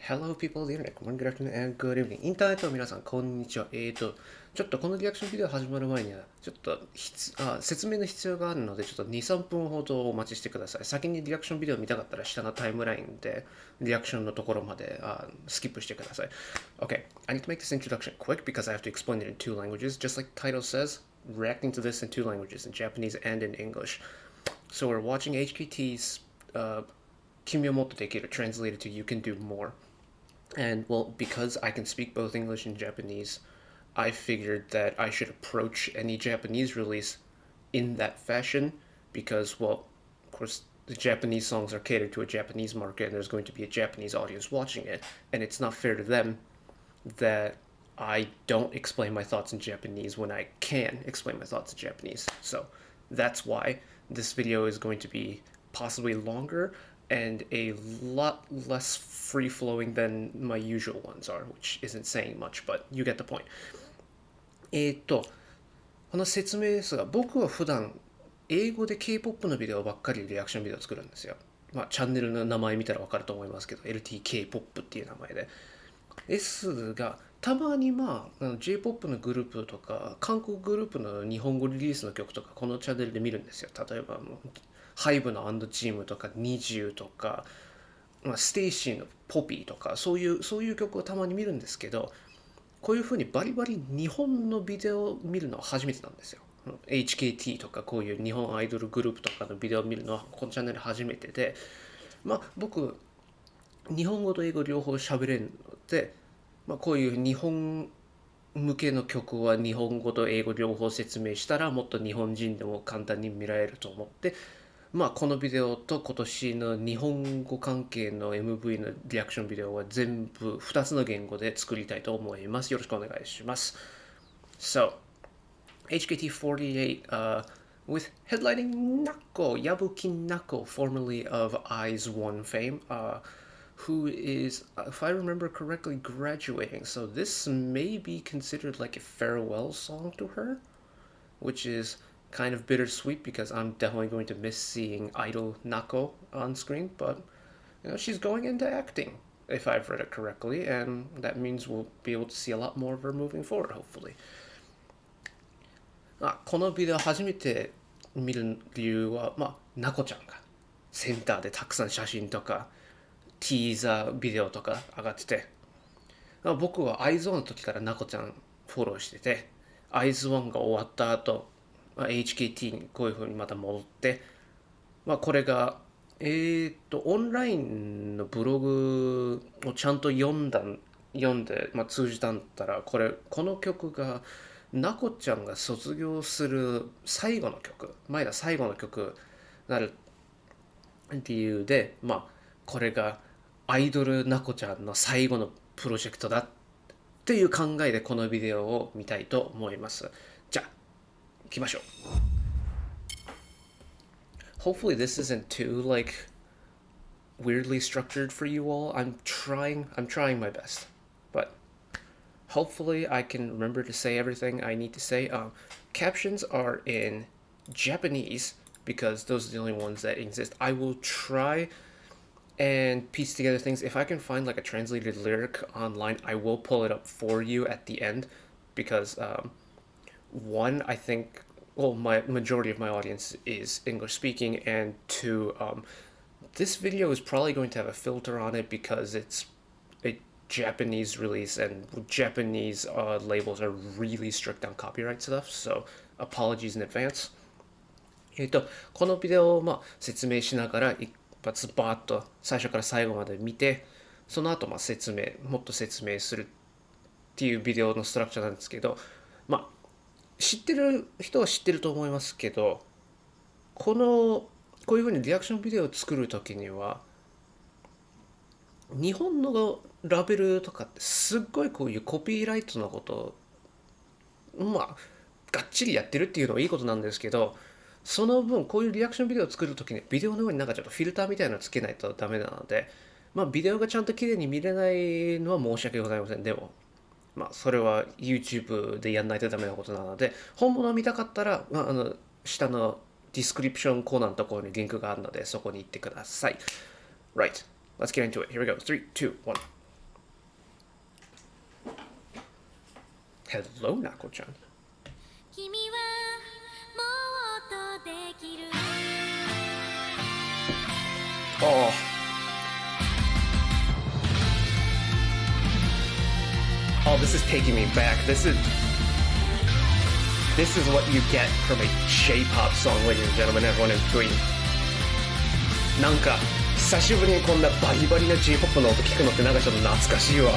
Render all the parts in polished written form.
Hello people of the internet. Good morning, good afternoon, and good evening. インターネットの皆さん、こんにちは。ちょっとこのリアクションビデオ始まる前には、ちょっと説明の必要があるので、ちょっと2、3分ほどお待ちしてください。先にリアクションビデオ見たかったら、下のタイムラインで、リアクションのところまでスキップしてください。Okay, I need to make this introduction quick because I have to explain it in two languages, just like the title says, reacting to this in two languages, in Japanese and in English. So we're watching HKT's Kimi wa motto de kiru, translated to You Can Do More. And well, because I can speak both English and Japanese, I figured that I should approach any Japanese release in that fashion because, well, of course, the Japanese songs are catered to a Japanese market and there's going to be a Japanese audience watching it, and it's not fair to them that I don't explain my thoughts in Japanese when I can explain my thoughts in Japanese. So that's why this video is going to be possibly longer and a lot less free-flowing than my usual ones are, which isn't saying much, but you get the point. この説明ですが、僕は普段英語で K-POP のビデオばっかりリアクションビデオを作るんですよ。まあ、チャンネルの名前見たらわかると思いますけど、LTK-POP っていう名前で。ですが、たまにJ-POP のグループとか、韓国グループの日本語リリースの曲とか、このチャンネルで見るんですよ。例えばハイブのチームとか、20とか、ステイシーのポピーとか、そういう曲をたまに見るんですけど、こういう風にバリバリ日本のビデオを見るのは初めてなんですよ。HKT とかこういう日本アイドルグループとかのビデオを見るのはこのチャンネル初めてで、僕、日本語と英語両方喋れるので、こういう日本向けの曲は日本語と英語両方説明したらもっと日本人でも簡単に見られると思って、このビデオと今年の日本語関係の MV のリアクションビデオは全部2つの言語で作りたいと思います。よろしくお願いします。So, HKT48 with headlining Nako, Yabuki Nako, formerly of Eyes One fame, who is, if I remember correctly, graduating. So this may be considered like a farewell song to her, which is kind of bittersweet because I'm definitely going to miss seeing idol Nako on screen, but she's going into acting, if I've read it correctly, and that means we'll be able to see a lot more of her moving forward, hopefully. このビデオ初めて見る理由は、ナコちゃんがセンターでたくさん写真とかティーザービデオとか上がってて、僕はアイズワンの時からナコちゃんフォローしてて、アイズワンが終わった後、HKT にこういう風にまた戻って、これがオンラインのブログをちゃんと読んで、通じたんだったら、この曲がナコちゃんが卒業する最後の曲、最後の曲になる理由で、これがアイドルナコちゃんの最後のプロジェクトだっていう考えでこのビデオを見たいと思います。じゃあ行きましょう。Hopefully this isn't too weirdly structured for you all. I'm trying my best, but hopefully I can remember to say everything I need to say. Captions are in Japanese because those are the only ones that exist. I will try and piece together things. If I can find like a translated lyric online, I will pull it up for you at the end because one, I think, my majority of my audience is English speaking, and two, this video is probably going to have a filter on it because it's a Japanese release and Japanese labels are really strict on copyright stuff, so apologies in advance. このビデオを説明しながら一発バーッと最初から最後まで見て、その後もっと説明するっていうビデオのストラクチャーなんですけど、知ってる人は知ってると思いますけど、こういう風にリアクションビデオを作るときには、日本のラベルとかってすっごいこういうコピーライトのことをがっちりやってるっていうのはいいことなんですけど、その分こういうリアクションビデオを作るときにビデオの上にちょっとフィルターみたいなのつけないとダメなので、ビデオがちゃんと綺麗に見れないのは申し訳ございません。でもそれは YouTube でやんないとダメなことなので、本物を見たかったら、下のディスクリプションコーナーのところにリンクがあるので、そこに行ってください。Right. Let's get into it. Here we go. 3, 2, 1. Hello, Nako-chan. Oh. Oh, this is taking me back. This is what you get from a J-pop song, ladies and gentlemen, everyone in between. なんか久しぶりにこんなバリバリな J-pop の音聞くのってなんかちょっと懐かしいわ。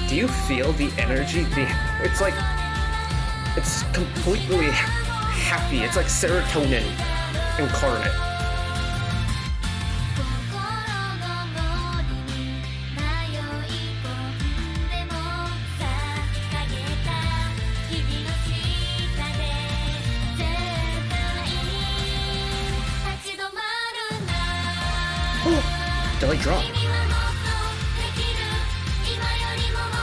Do you feel the energy? It's like it's completely happy. It's like serotonin incarnate. Did I drop?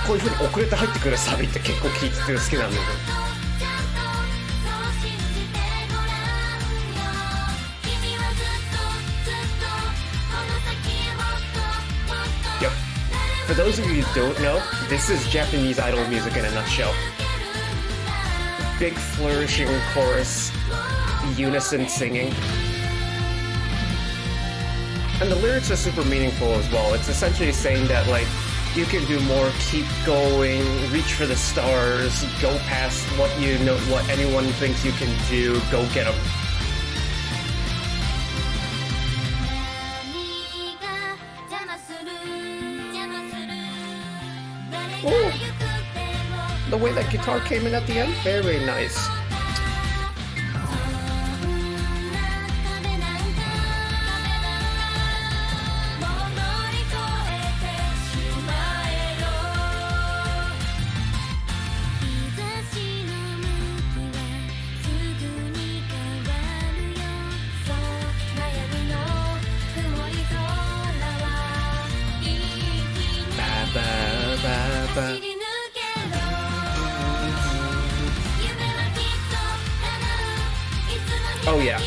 こういう風に遅れて入ってくるサビって結構聴いてて好きなんだけど。Yep. For those of you who don't know, this is Japanese idol music in a nutshell. Big flourishing chorus, unison singing. And the lyrics are super meaningful as well. It's essentially saying that like you can do more, keep going, reach for the stars, go past what you know, what anyone thinks you can do, go get them. Oh, the way that guitar came in at the end, very nice. Oh yeah,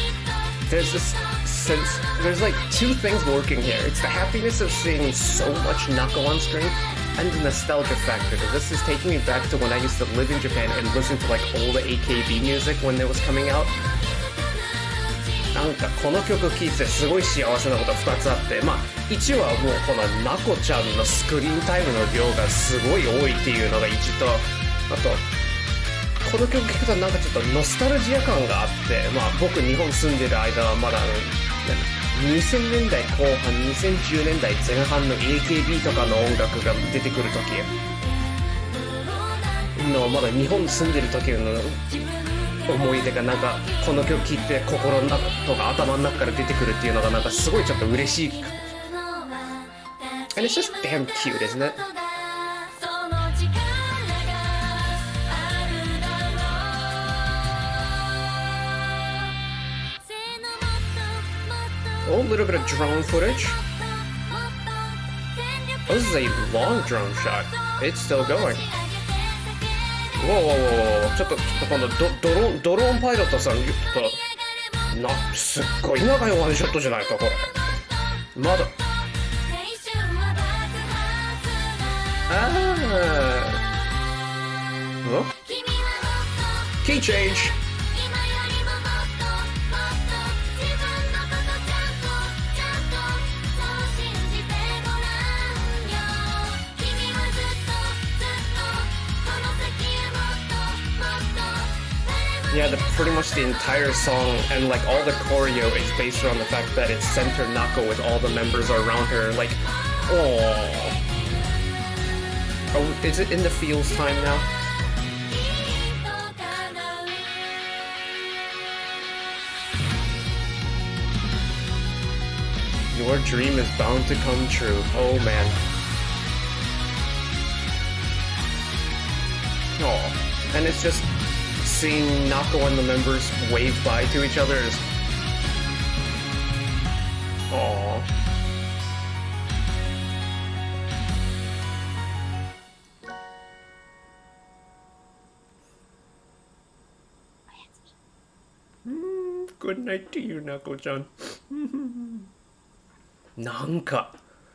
there's like two things working here. It's the happiness of seeing so much Nako on screen, and the nostalgia factor. This is taking me back to when I used to live in Japan and listen to like all the AKB music when it was coming out. なんかこの曲聴いてすごい幸せなこと2つあって、まあ1はもうこのナコちゃんのスクリーンタイムの量がすごい多いっていうのが1と、あとこの曲聴くとなんかちょっとノスタルジア感があって、まあ僕日本住んでる間はまだ2000年代後半2010年代前半の AKB とかの音楽が出てくる時のまだ日本住んでる時の思い出がなんかこの曲聴いて心の中とか頭の中から出てくるっていうのがなんかすごいちょっと嬉しい。And it's just damn cute, isn't it? Oh, a little bit of drone footage. Oh, this is a long drone shot. It's still going. Whoa, whoa, whoa, whoa. ちょっとこのドローンパイロットさんとすっごい長いワンショットじゃないかこれ。まだKey change. Yeah, pretty much the entire song and like all the choreo is based around the fact that it's center Nako with all the members are around her. Like, oh, is it in the feels time now? Your dream is bound to come true. Oh man. Oh, and it's just seeing Nako and the members wave bye to each other is... Aww. Good night to you, Nako ちゃん。なんか、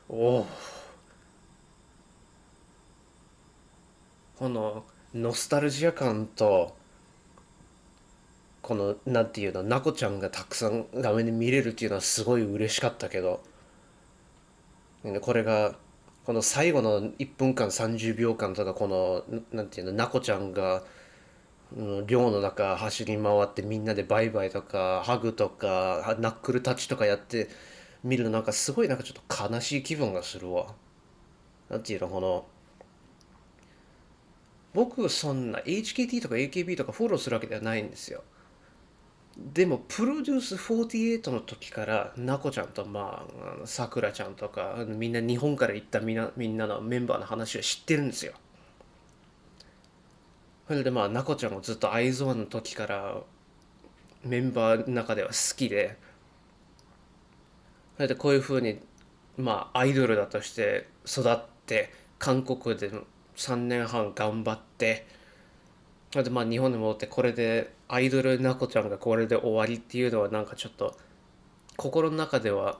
おお、このノスタルジア感と、この、なんていうの、ナコちゃんがたくさん画面で見れるっていうのはすごい嬉しかったけど、これが、この最後の1分間30秒間とか、この、なんていうの、ナコちゃんが、寮の中走り回ってみんなでバイバイとか、ハグとか、ナックルタッチとかやって見るのなんかすごいなんかちょっと悲しい気分がするわ。なんていうの、この、僕そんな HKT とか AKB とかフォローするわけではないんですよ。でも、プロデュース48の時から、ナコちゃんと、さくらちゃんとか、みんな日本から行ったみんなのメンバーの話は知ってるんですよ。それでナコちゃんもずっとアイズワンの時からメンバーの中では好きで、それでこういう風に、アイドルだとして育って、韓国で3年半頑張って、それで日本に戻ってこれでアイドルナコちゃんがこれで終わりっていうのはなんかちょっと心の中では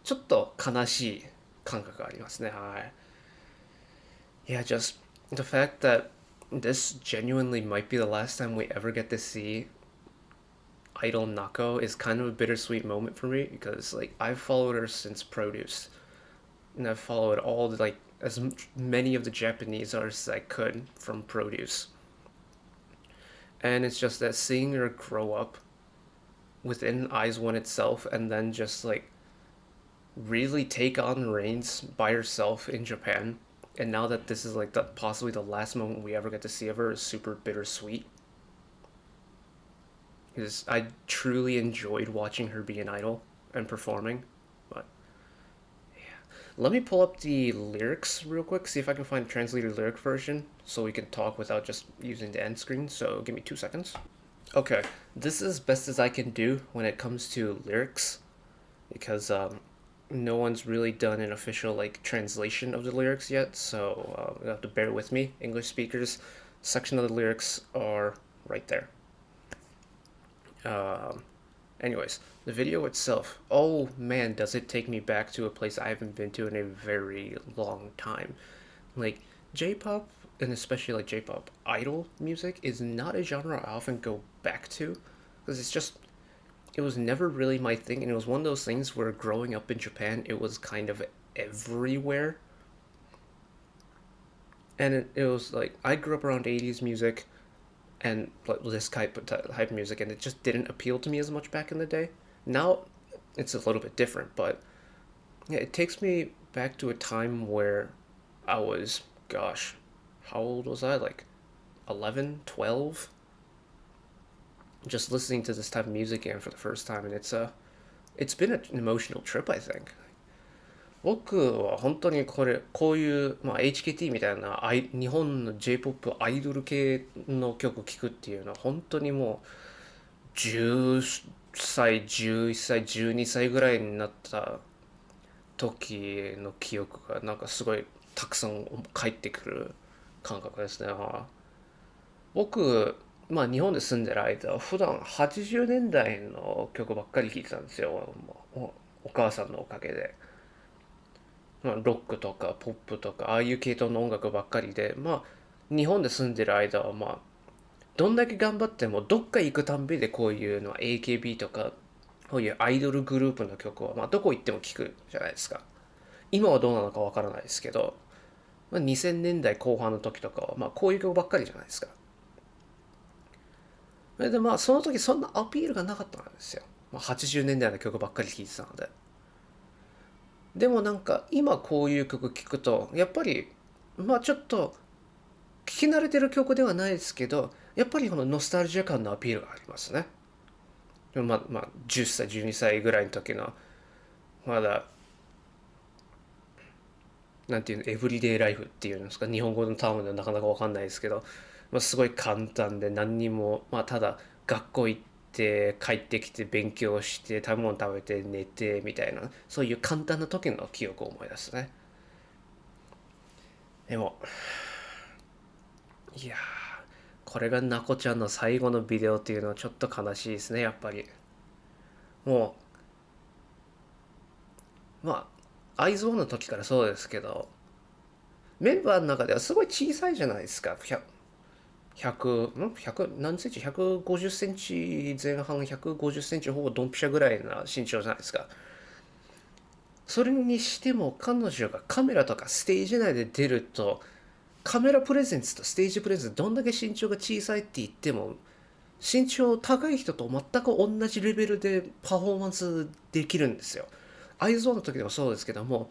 ちょっと悲しい感覚がありますね。はい。Yeah, just the fact that this genuinely might be the last time we ever get to see Idol Nako is kind of a bittersweet moment for me because like I've followed her since Produce and I've followed all the like as many of the Japanese artists as I could from Produce. And it's just that seeing her grow up within Eyes One itself and then just like really take on reins by herself in Japan. And now that this is like possibly the last moment we ever get to see of her is super bittersweet. Because I truly enjoyed watching her be an idol and performing. But yeah. Let me pull up the lyrics real quick, see if I can find a translated lyric version so we can talk without just using the end screen. So give me 2 seconds. Okay, this is best as I can do when it comes to lyrics because no one's really done an official like translation of the lyrics yet, so you have to bear with me, English speakers. Section of the lyrics are right there. Um, Anyways, the video itself. Oh man, does it take me back to a place I haven't been to in a very long time. Like J-pop, and especially like J-pop idol music, is not a genre I often go back to because it was never really my thing, and it was one of those things where growing up in Japan, it was kind of everywhere. And it was like I grew up around 80s music and this type of music, and it just didn't appeal to me as much back in the day. Now it's a little bit different, but yeah, it takes me back to a time where I was, gosh, how old was I? Like 11, 12? Just listening to this type of music again for the first time, and it's been an emotional trip, I think. 僕は本当にこういう、HKT みたいな日本の J-POP アイドル系の曲を聴くっていうのは本当にもう10歳、11歳、12歳ぐらいになった時の記憶がなんかすごいたくさん返ってくる感覚ですね。僕、日本で住んでる間、普段80年代の曲ばっかり聴いてたんですよ。お母さんのおかげで。ロックとかポップとかああいう系統の音楽ばっかりで日本で住んでる間はどんだけ頑張ってもどっか行くたんびでこういうのは AKB とかこういうアイドルグループの曲はどこ行っても聴くじゃないですか。今はどうなのかわからないですけど、2000年代後半の時とかはこういう曲ばっかりじゃないですか。でその時そんなアピールがなかったんですよ。80年代の曲ばっかり聴いてたので。でもなんか今こういう曲聴くとやっぱりちょっと聞き慣れてる曲ではないですけどやっぱりこのノスタルジア感のアピールがありますね。10歳12歳ぐらいの時のまだなんていうのエブリデイライフっていうんですか、日本語のタームではなかなかわかんないですけど、すごい簡単で何にもただ学校行って帰ってきて勉強して食べ物食べて寝てみたいなそういう簡単な時の記憶を思い出すね。でもいやこれがナコちゃんの最後のビデオっていうのはちょっと悲しいですね、やっぱり。もう、まあ、アイズワンの時からそうですけど、メンバーの中ではすごい小さいじゃないですか。100何センチ ?150 センチ前半、150センチほぼドンピシャぐらいな身長じゃないですか。それにしても彼女がカメラとかステージ内で出ると、カメラプレゼンツとステージプレゼンツ、どんだけ身長が小さいって言っても、身長高い人と全く同じレベルでパフォーマンスできるんですよ。アイズワンの時でもそうですけども、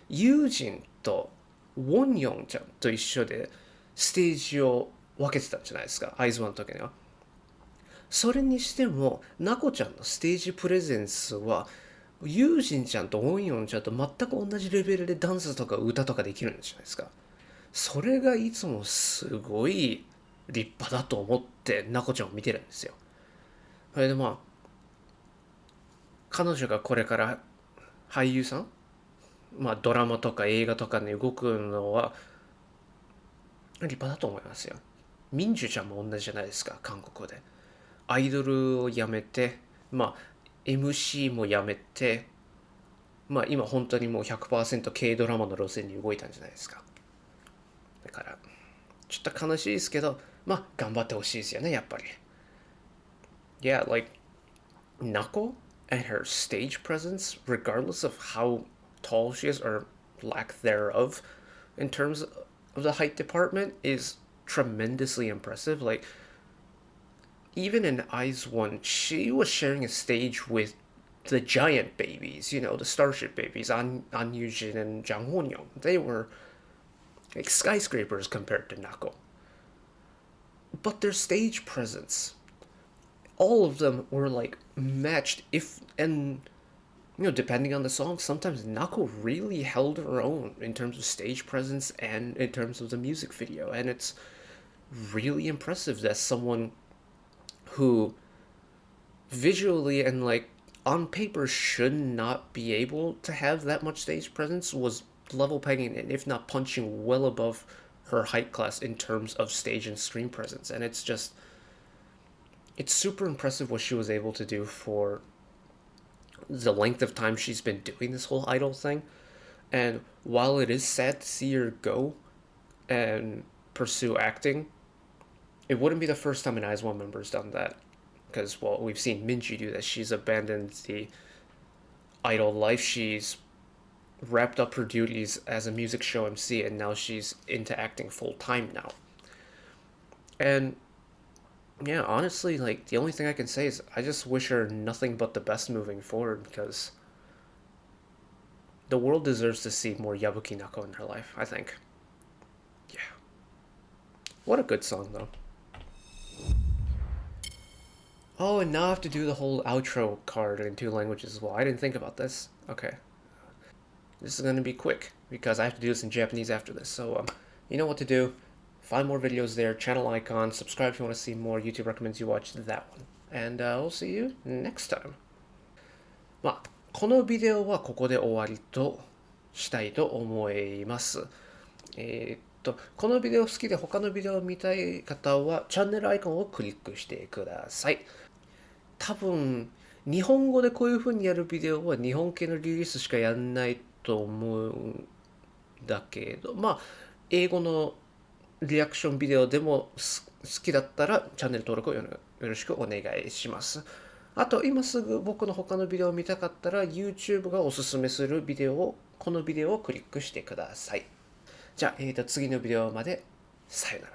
ユージンとウォンヨンちゃんと一緒でステージを分けてたんじゃないですか、アイズワンの時には。それにしても、ナコちゃんのステージプレゼンスは、ユージンちゃんとウォンヨンちゃんと全く同じレベルでダンスとか歌とかできるんじゃないですか。それがいつもすごい立派だと思ってナコちゃんを見てるんですよ。それでまあ、彼女がこれから俳優さん、まあドラマとか映画とかに動くのは立派だと思いますよ。ミンジュちゃんも同じじゃないですか、韓国で。アイドルを辞めて、まあ MC も辞めて、まあ今本当にもう 100% K ドラマの路線に動いたんじゃないですか。だから、ちょっと悲しいですけど、まあ頑張ってほしいですよね、やっぱり。Yeah, like Nako and her stage presence, regardless of how tall she is or lack thereof, in terms of the height department, is tremendously impressive. Like, even in Eyes 1, she was sharing a stage with the giant babies, you know, the Starship babies, An Yujin and Jang Won-young. They were like skyscrapers compared to Nako. But their stage presence, all of them were like matched, if and depending on the song, sometimes Nako really held her own in terms of stage presence and in terms of the music video. And it's really impressive that someone who visually and like on paper should not be able to have that much stage presence was level pegging and if not punching well above her height class in terms of stage and screen presence. And it's super impressive what she was able to do for the length of time she's been doing this whole idol thing. And while it is sad to see her go and pursue acting, it wouldn't be the first time an Eyes One member's done that. Because, well, we've seen Minji do that. She's abandoned the idol life. She's wrapped up her duties as a music show MC, and now she's into acting full time now. And yeah, honestly, like the only thing I can say is I just wish her nothing but the best moving forward because the world deserves to see more Yabuki Nako in her life, I think. Yeah. What a good song, though. Oh, and now I have to do the whole outro card in two languages as well. I didn't think about this. Okay. This is going to be quick because I have to do this in Japanese after this. So, you know what to do. Find more videos there, channel icon, subscribe if you want to see more. YouTube recommends you watch that one. And we'll see you next time. まあ、このビデオはここで終わりとしたいと思います。このビデオ好きで他のビデオを見たい方はチャンネルアイコンをクリックしてください。多分、日本語でこういう風にやるビデオは日本系のリリースしかやんないと思うんだけど、まあ、英語のリアクションビデオでも好きだったらチャンネル登録をよろしくお願いします。あと、今すぐ僕の他のビデオを見たかったら YouTube がおすすめするビデオを、このビデオをクリックしてください。じゃあ、次のビデオまで、さよなら。